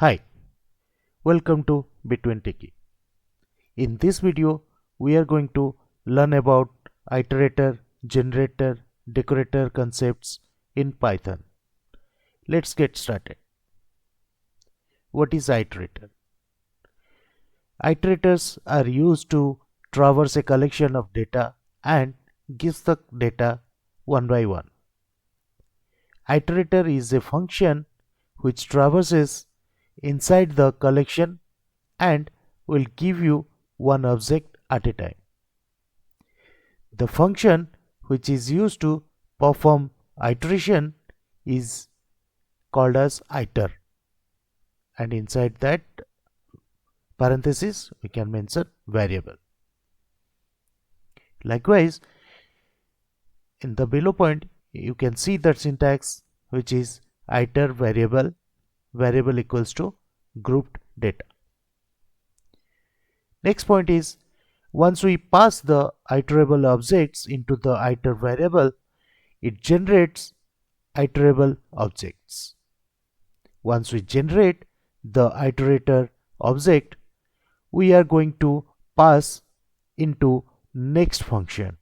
Hi, welcome to Between Techie. In this video, we are going to learn about iterator, generator, decorator concepts in Python. Let's get started. What is iterator? Iterators are used to traverse a collection of data and gives the data one by one. Iterator is a function which traverses inside the collection and will give you one object at a time. The function which is used to perform iteration is called as iter, and inside that parenthesis we can mention variable. Likewise, in the below point you can see that syntax which is iter variable equals to grouped data. Next point is, once we pass the iterable objects into the iter variable, it generates iterable objects. Once we generate the iterator object, we are going to pass into next function.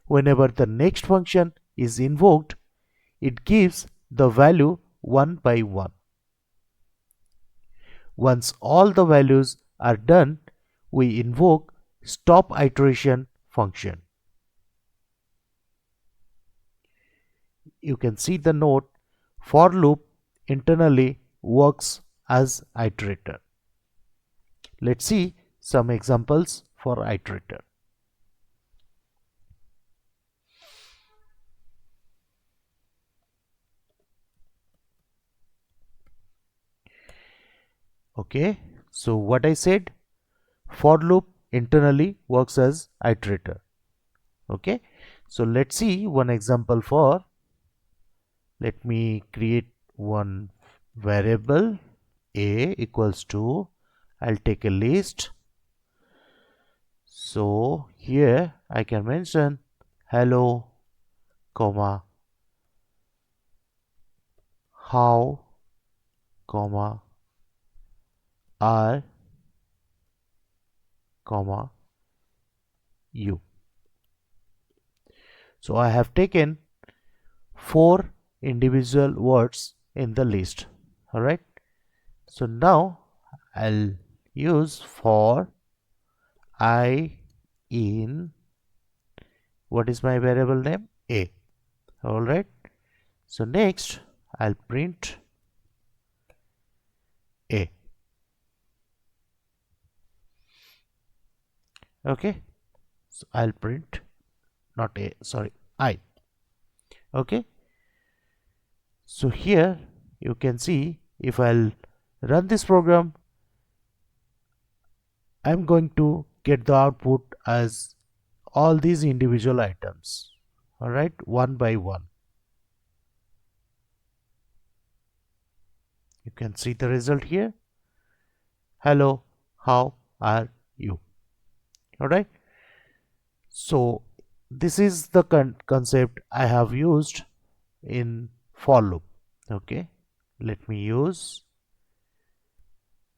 Whenever the next function is invoked, it gives the value one by one. Once all the values are done, we invoke stop iteration function. You can see the note for loop internally works as iterator. Let's see some examples for iterator. Okay, so what I said, for loop internally works as iterator. Okay, so let's see one example for, let me create one variable a equals to, I'll take a list. So here I can mention hello, comma, how, comma, are, comma, you. So I have taken 4 individual words in the list. Alright. So now I'll use for I in, what is my variable name? A. Alright. So next I'll print A. Okay. So I'll print not A, sorry, I. Okay. So here you can see, if I'll run this program, I'm going to get the output as all these individual items. Alright, one by one. You can see the result here. Hello, how are you? Alright. So this is the concept I have used in for loop. Okay, let me use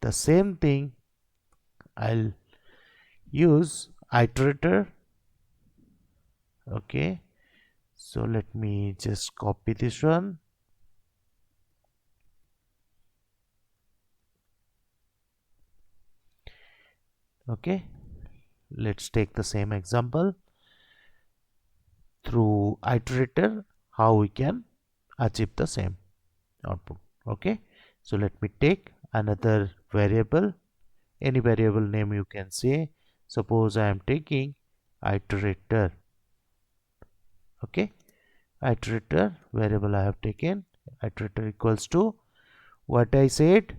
the same thing. I'll use iterator. Okay, so let me just copy this one. Okay, let's take the same example through iterator, how we can achieve the same output. Okay, so let me take another variable, any variable name you can say. Suppose I am taking iterator. Okay, iterator variable I have taken, iterator equals to, what I said,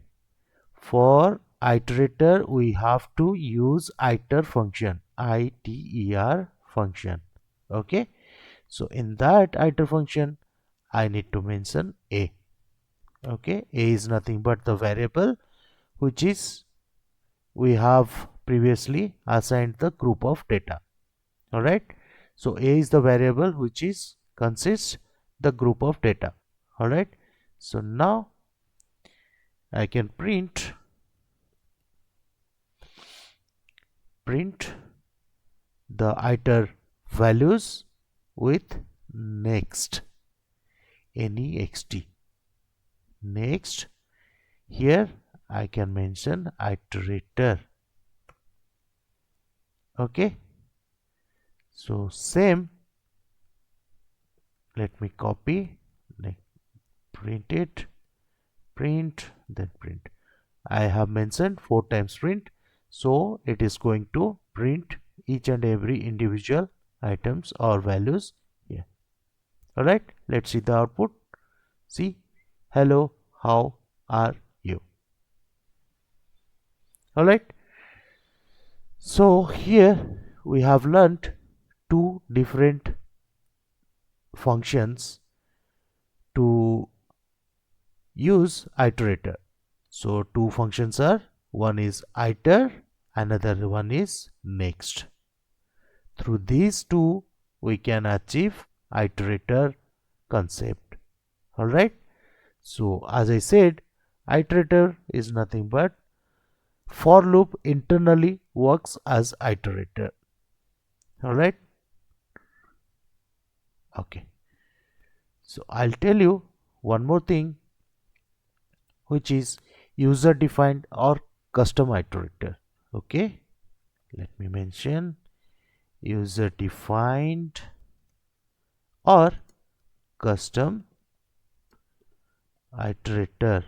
for iterator we have to use iter function, iter function. Okay, so in that iter function I need to mention a. Okay, a is nothing but the variable which is we have previously assigned the group of data. All right, so a is the variable which is consists the group of data. All right, so now I can print the iter values with next, next. Next, here I can mention iterator. Okay, so same, let me copy, print it, print, then print. I have mentioned 4 times print, so it is going to print each and every individual items or values here. Alright, let's see the output. See, hello, how are you? Alright, so here we have learnt 2 different functions to use iterator. So 2 functions are, one is iter, another one is next. Through these 2 we can achieve iterator concept. Alright, so as I said, iterator is nothing but for loop internally works as iterator. Alright, okay, so I'll tell you one more thing, which is user defined or custom iterator. Okay, let me mention user defined or custom iterator.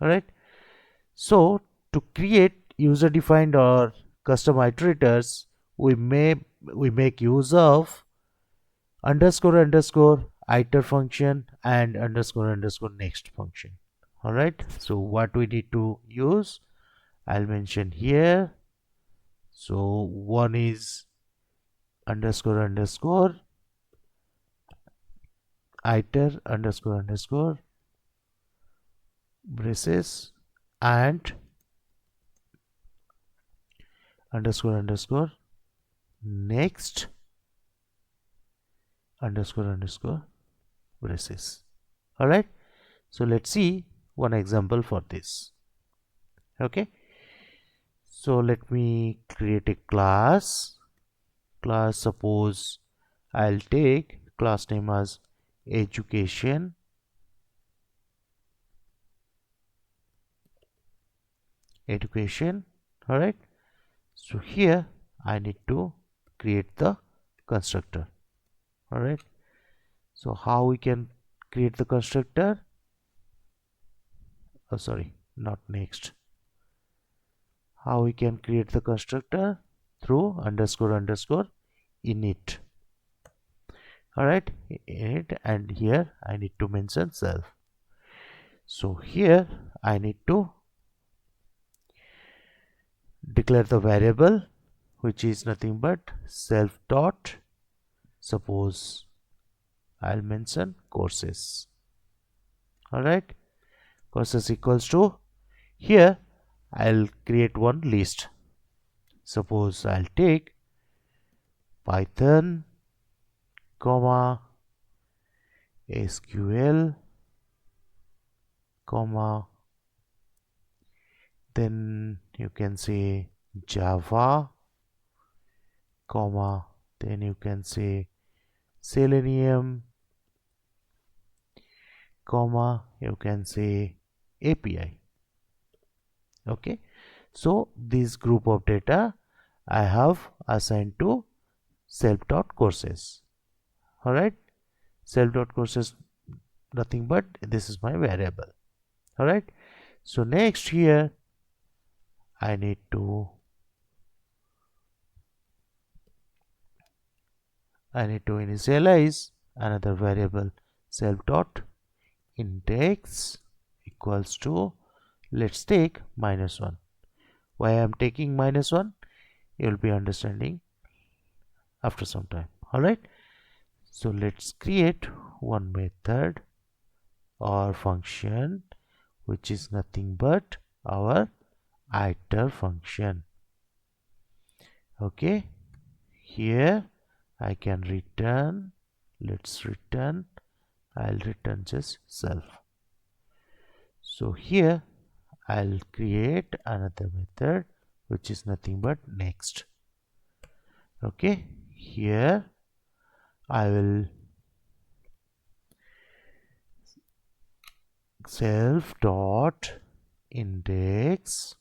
Alright, so to create user defined or custom iterators, we make use of underscore iter function and underscore next function. Alright, so what we need to use, I'll mention here. So one is underscore iter underscore braces and underscore next underscore braces. Alright, so let's see one example for this. Okay, so let me create a class. Suppose I'll take class name as education. Alright, so here I need to create the constructor. Alright, so how we can create the constructor? Oh, sorry, not next. How we can create the constructor? Through underscore init. Alright, init, and here I need to mention self. So here I need to declare the variable, which is nothing but self dot, suppose I'll mention courses. Alright, courses equals to, here I'll create one list. Suppose I'll take Python, comma, SQL, comma, then you can say Java, comma, then you can say Selenium, comma, you can say API. Okay, so this group of data I have assigned to self.courses. Alright, self.courses nothing but this is my variable. Alright, so next here I need to initialize another variable, self.index equals to, let's take -1. Why I am taking -1, you will be understanding after some time. Alright, so let's create one method or function which is nothing but our iter function. Okay, here I can return, let's return, I'll return just self. So here I'll create another method which is nothing but next. Okay, here I will self dot index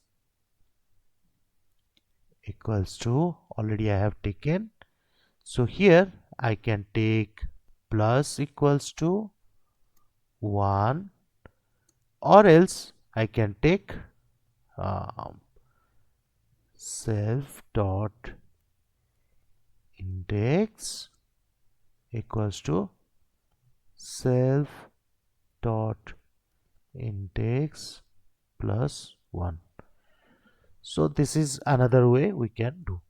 equals to, already I have taken, so here I can take plus equals to 1, or else I can take self dot index equals to self dot index plus 1. So this is another way we can do.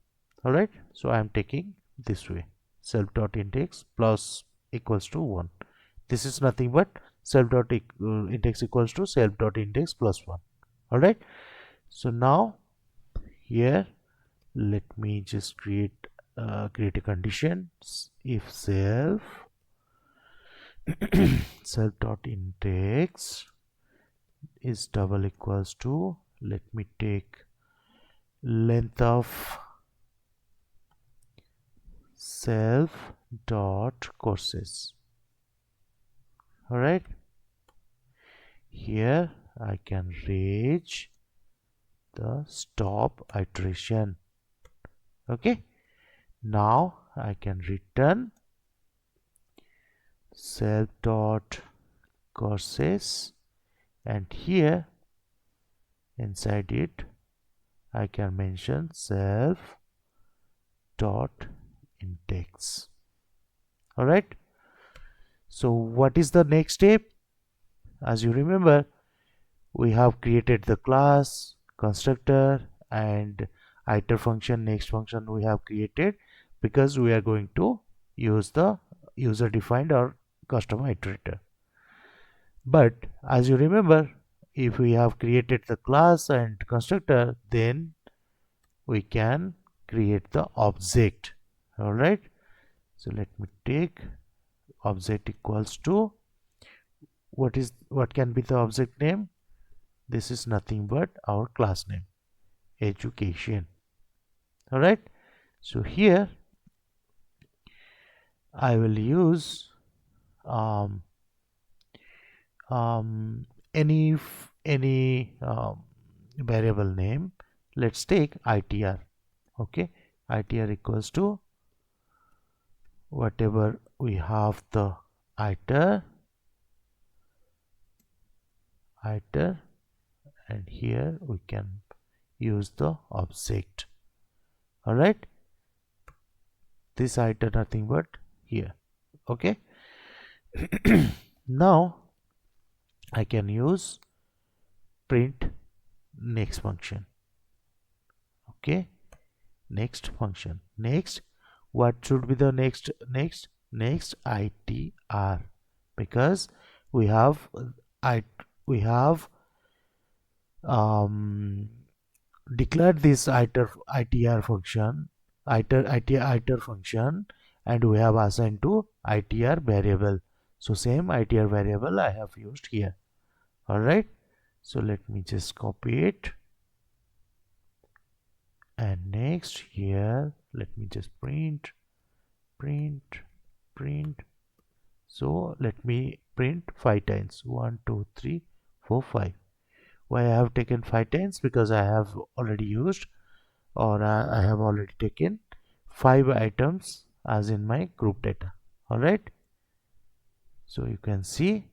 All right, so I am taking this way, self dot index plus equals to 1. This is nothing but self dot index equals to self dot index plus 1. All right, so now here let me just create a condition. If self self dot index is double equals to, let me take length of self dot courses. All right, here I can reach the stop iteration. Okay, now I can return self dot courses, and here inside it I can mention self dot index. All right, so what is the next step? As you remember, we have created the class, constructor, and iter function, next function we have created because we are going to use the user defined or custom iterator. But as you remember, if we have created the class and constructor, then we can create the object. All right, so let me take object equals to, what can be the object name? This is nothing but our class name, education. All right, so here I will use um, any variable name. Let's take itr. Okay, itr equals to whatever we have the iter, and here we can use the object. All right, this iter nothing but here. Okay, now I can use print next function. Okay, next function. Next, what should be the next itr, because we have declared this itr function, iter function, and we have assigned to itr variable. So same itr variable I have used here. All right, so let me just copy it, and next here let me just print. So let me print 5 times, 1 2 3 4 5. Why I have taken 5 times? Because I have already used, or I have already taken 5 items as in my group data. All right, so you can see.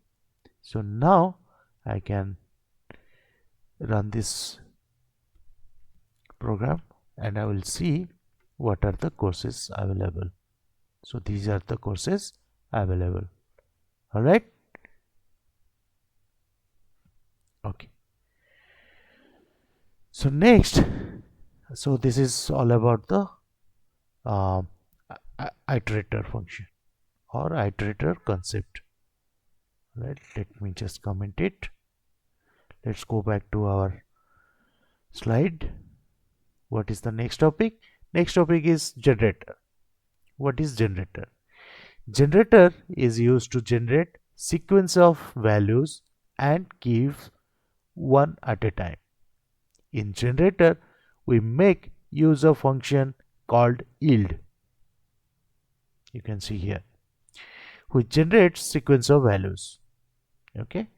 So now I can run this program and I will see what are the courses available. So these are the courses available. All right, okay. So next, so this is all about the iterator function or iterator concept. Right, let me just comment it. Let's go back to our slide. What is the next topic? Next topic is generator. What is generator? Generator is used to generate sequence of values and give one at a time. In generator, we make use of function called yield. You can see here, which generates sequence of values. Okay,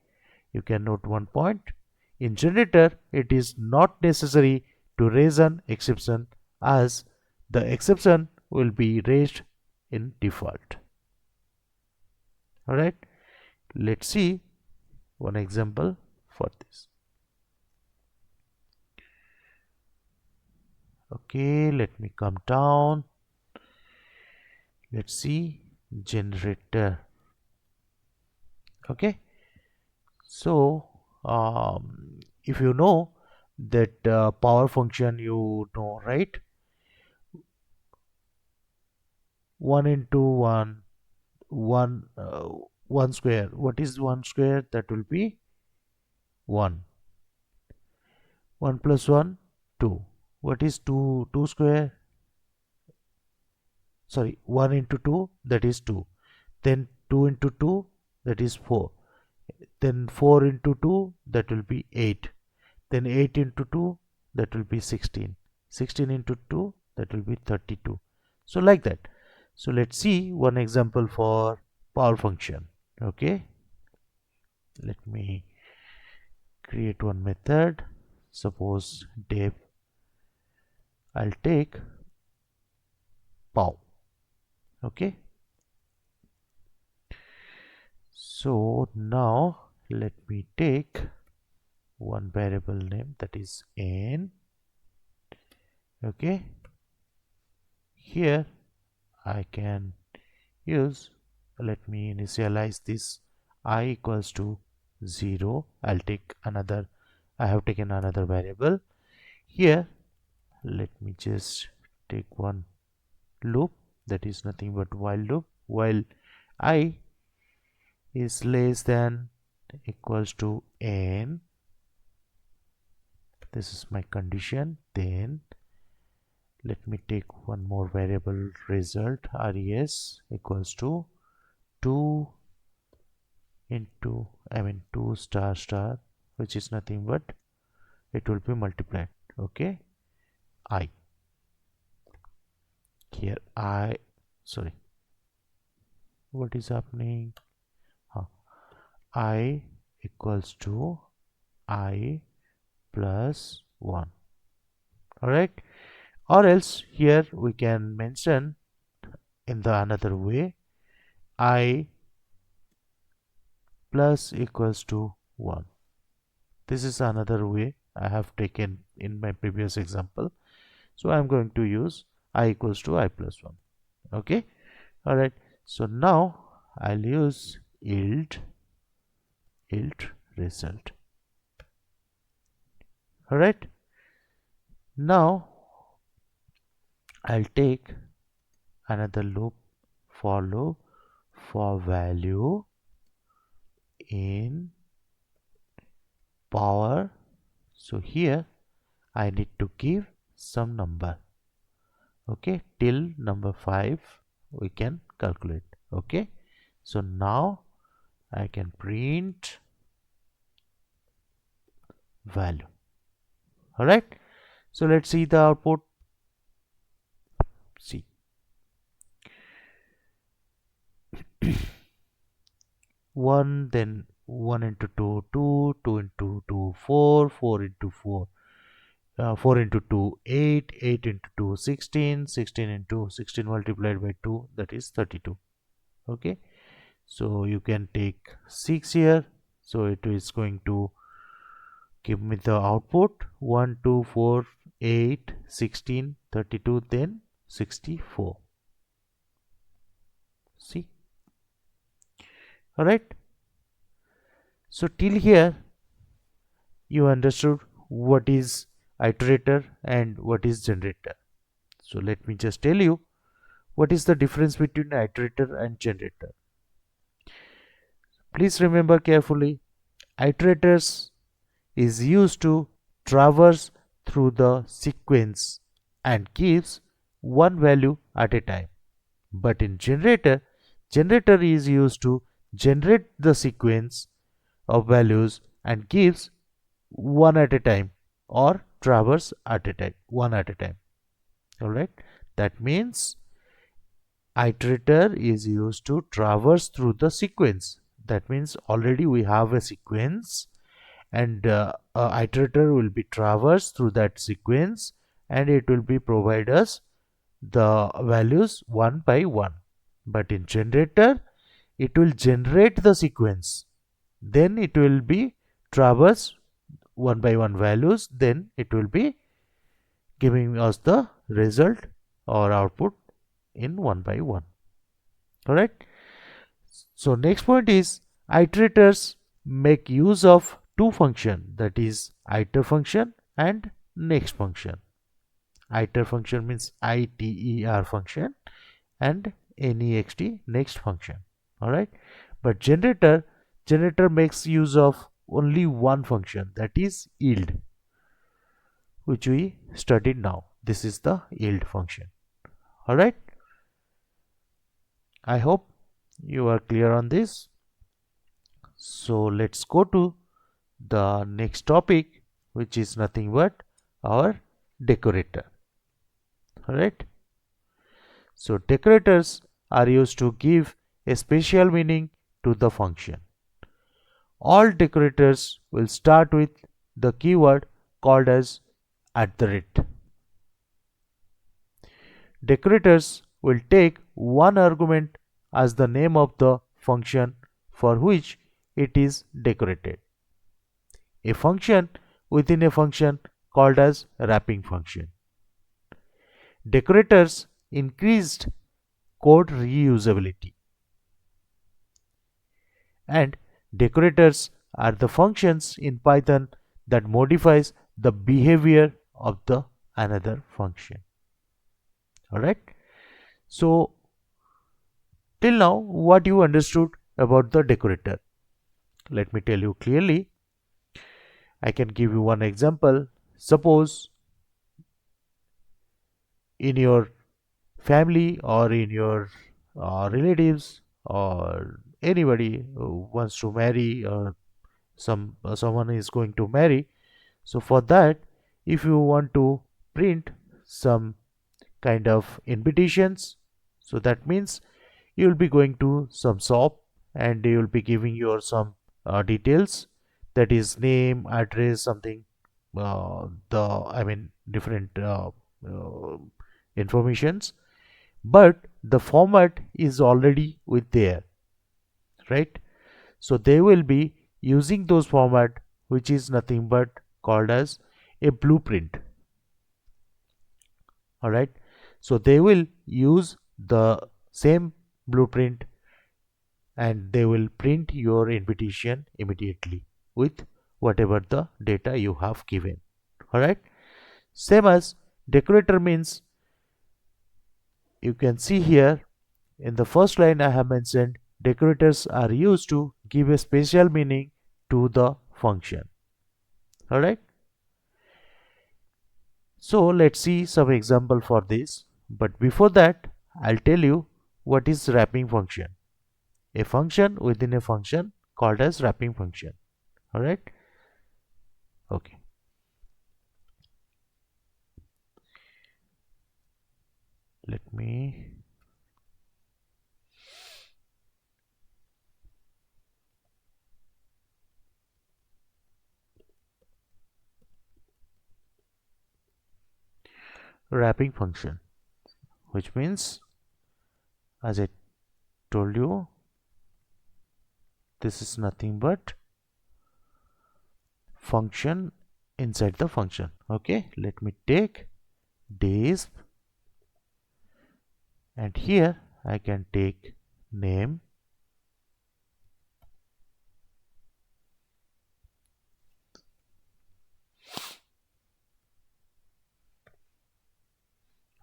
you can note one point. In generator, it is not necessary to raise an exception, as the exception will be raised in default. Alright, let's see one example for this. Okay, let me come down. Let's see generator. Okay, so if you know that power function, you know, right? 1 into 1, 1 square. What is 1 square? That will be 1. 1 plus 1, 2. What is 2 square? Sorry, 1 into 2, that is 2. Then 2 into 2, that is 4. Then 4 into 2, that will be 8. Then 8 into 2, that will be 16. 16 into 2, that will be 32. So like that. So let's see one example for power function. Okay, let me create one method. Suppose def, I'll take pow. Okay, so now let me take one variable name, that is n. Okay, here I can use, let me initialize this I equals to 0. I'll take another, I have taken another variable here. Let me just take one loop, that is nothing but while loop. While I is less than equals to n, this is my condition. Then let me take one more variable result, res equals to 2 into 2 star star, which is nothing but it will be multiplied. Okay, I here I, sorry, what is happening? I equals to I plus 1. Alright, or else here we can mention in the another way, I plus equals to 1. This is another way I have taken in my previous example. So I am going to use I equals to I plus 1. Okay, alright, so now I'll use yield result. Alright, now I'll take another loop, for loop, for value in power. So here I need to give some number. Okay, till number 5 we can calculate. Okay, so now I can print value. Alright, so let's see the output. See, 1, then 1 into 2, 2, 2 into 2, 4, 4 into 4, 4 into 2, 8, 8 into 2, 16, 16 into 16 multiplied by 2, that is 32. Okay, so you can take 6 here, so it is going to give me the output 1, 2, 4, 8, 16, 32, then 64. See, alright, so till here you understood what is iterator and what is generator. So let me just tell you what is the difference between iterator and generator. Please remember carefully, iterators is used to traverse through the sequence and gives one value at a time. But in generator, generator is used to generate the sequence of values and gives one at a time or traverse at a time, one at a time. All right, that means iterator is used to traverse through the sequence. That means already we have a sequence, and iterator will be traversed through that sequence, and it will be provide us the values one by one. But in generator, it will generate the sequence, then it will be traverse one by one values, then it will be giving us the result or output in one by one. All right. So next point is iterators make use of two function, that is iter function and next function. Iter function means iter function and next next function. All right, but generator makes use of only one function, that is yield, which we studied now. This is the yield function. All right, I hope you are clear on this. So let's go to the next topic, which is nothing but our decorator. All right, so decorators are used to give a special meaning to the function. All decorators will start with the keyword called as @. Decorators will take one argument as the name of the function for which it is decorated. A function within a function called as wrapping function. Decorators increased code reusability, and decorators are the functions in Python that modifies the behavior of the another function. All right, so till now what you understood about the decorator, let me tell you clearly. I can give you one example. Suppose in your family or in your relatives or anybody who wants to marry, or someone is going to marry. So for that, if you want to print some kind of invitations, so that means you will be going to some shop and they will be giving you some details, that is name, address, something, the I mean different uh, informations, but the format is already with there, right? So they will be using those format, which is nothing but called as a blueprint. All right, so they will use the same blueprint and they will print your invitation immediately with whatever the data you have given. All right, same as decorator means, you can see here in the first line I have mentioned decorators are used to give a special meaning to the function. All right, so let's see some example for this, but before that I'll tell you what is wrapping function. A function within a function called as wrapping function. All right, okay, let me wrapping function, which means, as I told you, this is nothing but function inside the function. Okay, let me take days, and here I can take name,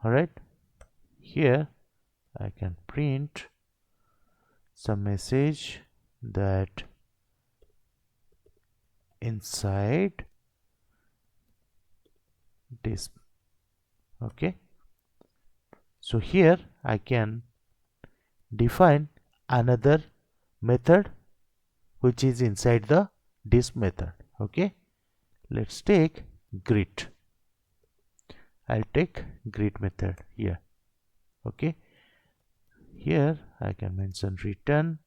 all right, here I can print some message that inside this. Okay, so here I can define another method which is inside the this method. Okay, let's take greet. I'll take greet method here. Okay, here I can mention return.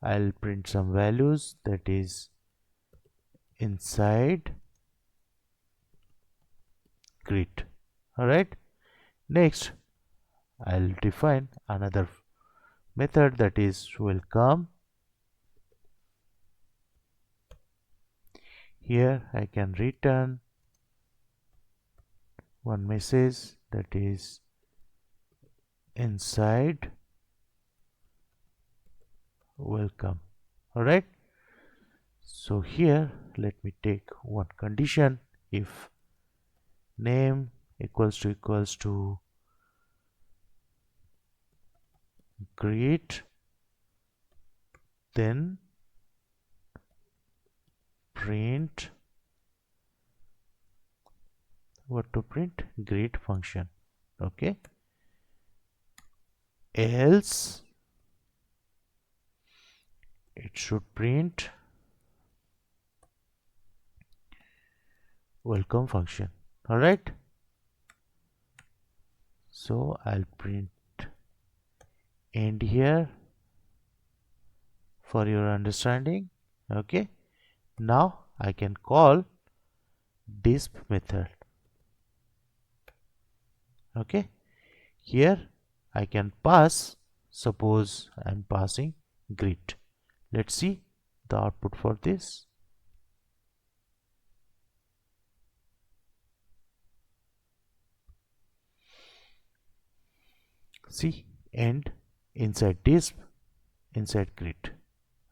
I'll print some values, that is inside greet. Alright, next I'll define another method, that is welcome. Here I can return one message, that is inside welcome. Alright, so here let me take one condition. If name equals to greet, then print what to print, greet function. Okay, else it should print welcome function. Alright, so I'll print end here for your understanding. Okay, now I can call disp method. Okay, here I can pass, suppose I'm passing greet. Let's see the output for this. See, end inside disp, inside greet,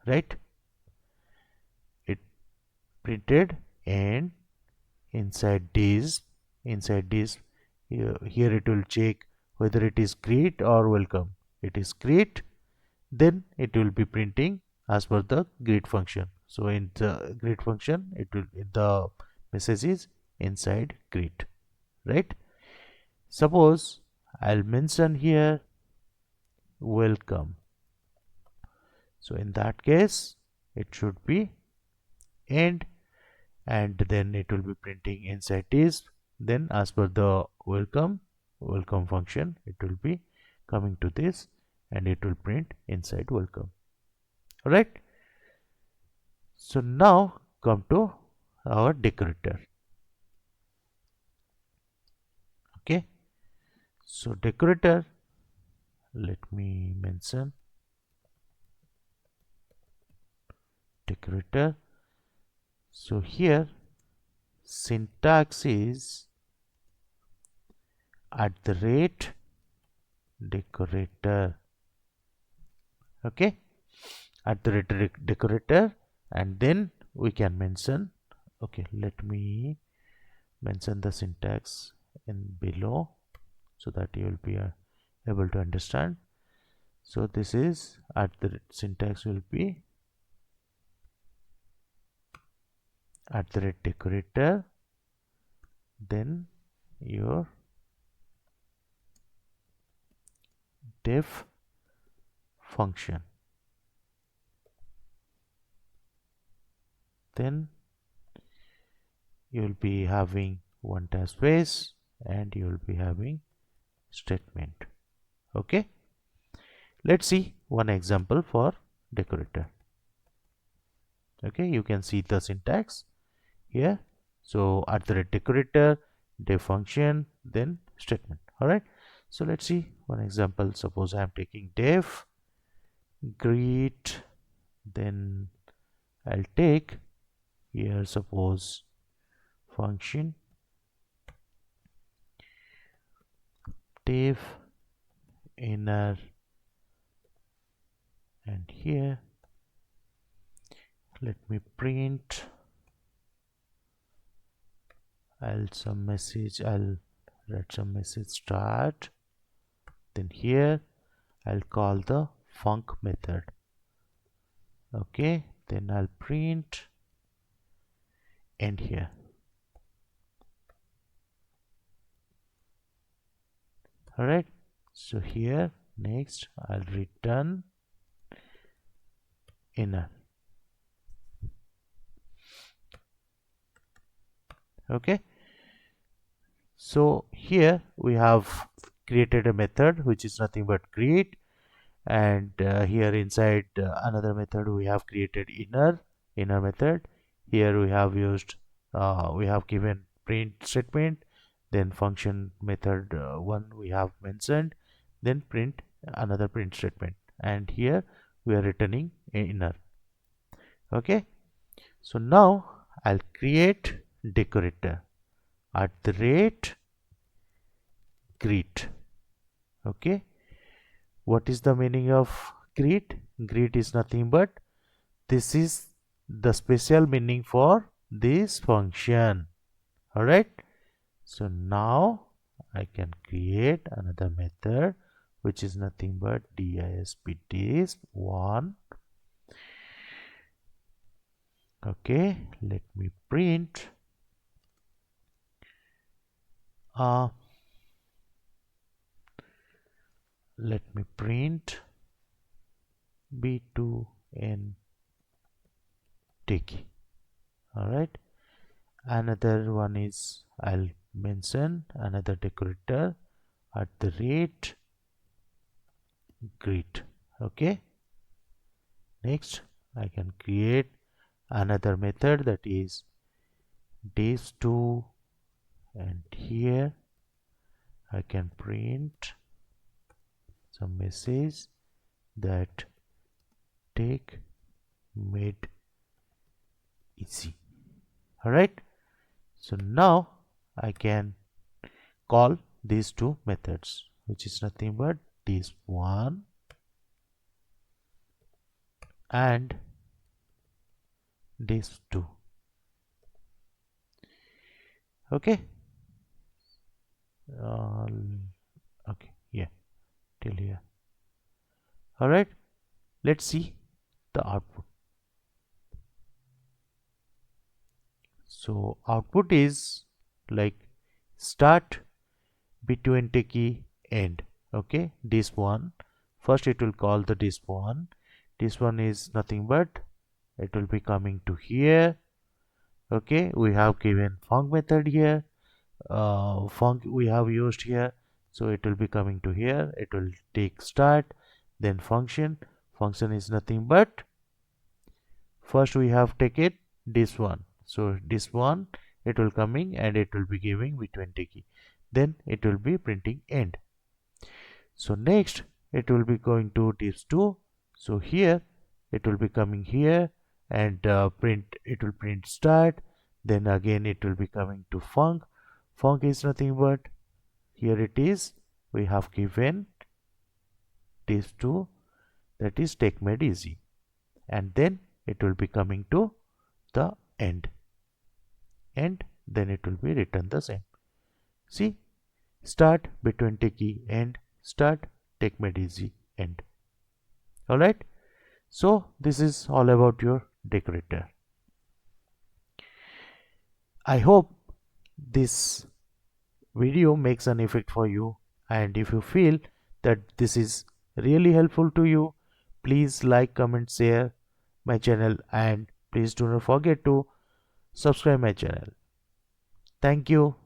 right? It printed and inside disp, here it will check whether it is greet or welcome. It is greet, then it will be printing as per the greet function. So in the greet function, it will, the message is inside greet, right? Suppose I'll mention here welcome. So in that case, it should be end, and then it will be printing inside disp. Then as per the welcome function, it will be coming to this and it will print inside welcome. Alright, so now come to our decorator. Okay, so decorator, let me mention decorator. So here syntax is @decorator. Okay, @decorator, and then we can mention, okay, let me mention the syntax in below so that you will be able to understand. So this is syntax will be @decorator, then your def function, then you will be having one tab space and you will be having statement. Okay, let's see one example for decorator. Okay, you can see the syntax here. So @decorator, def function, then statement. All right, so let's see one example. Suppose I am taking def greet, then I'll take here, suppose function def inner, and here let me print, I'll write some message start, then here I'll call the func method. Okay, then I'll print end here. Alright, so here next I'll return inner. Okay, so here we have created a method which is nothing but create, and here inside another method we have created inner method. Here we have given print statement, then function method one we have mentioned, then print another print statement, and here we are returning a inner. Okay, so now I'll create decorator at the rate greet. Okay, what is the meaning of greet? Greet is nothing but this is the special meaning for this function. All right, so now I can create another method which is nothing but disp one. Okay, let me print uh let me print b2n ticky. All right, another one is I'll mention another decorator at the rate greet. Okay, next I can create another method that is days2, and here I can print some message that take made easy. All right, so now I can call these two methods which is nothing but this one and this two. Okay, uh, okay, yeah, till here. All right, let's see the output. So output is like start between key end. Okay, this one first it will call the this one. This one is nothing but it will be coming to here. Okay, we have given func method here, func we have used here, so it will be coming to here. It will take start, then function is nothing but first we have taken this one, so this one it will coming and it will be giving b20 key, then it will be printing end. So next it will be going to this 2, so here it will be coming here and print, it will print start, then again it will be coming to func is nothing but here it is, we have given these 2, that is take made easy, and then it will be coming to the end, and then it will be written the same. See, start b20 key end, start take made easy end. All right, so this is all about your decorator. I hope this video makes an effect for you, and if you feel that this is really helpful to you, please like, comment, share my channel, and please do not forget to subscribe my channel. Thank you.